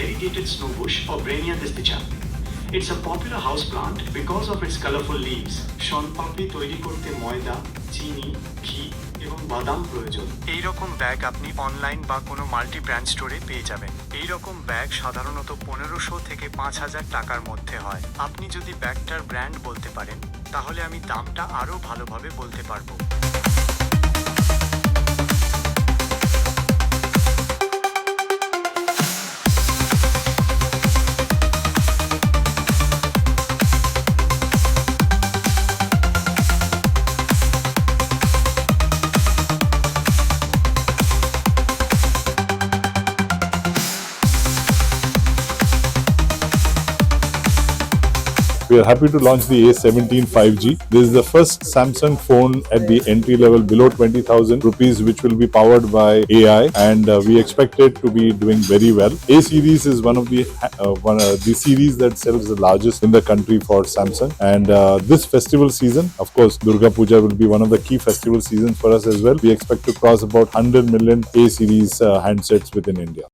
variegated snow bush or Brania desticca. It's a popular houseplant because of its colorful leaves. Sonpapdi তৈরি করতে ময়দা, চিনি, ঘি এবং বাদাম প্রয়োজন। এই রকম ব্যাগ আপনি অনলাইন বা কোনো মাল্টি ব্র্যান্ড স্টোরে পেয়ে যাবেন। এই রকম ব্যাগ সাধারণত 1500 থেকে 5000 টাকার মধ্যে হয়। আপনি যদি ব্যাগটার ব্র্যান্ড বলতে পারেন তাহলে আমি দামটা আরো ভালোভাবে বলতে পারবো। We are happy to launch the A17 5G. This is the first Samsung phone at the entry level below 20,000 rupees, which will be powered by AI, and we expect it to be doing very well. A series is one of the series that sells the largest in the country for Samsung. And this festival season, of course, Durga Puja will be one of the key festival seasons for us as well. We expect to cross about 100 million A series handsets within India.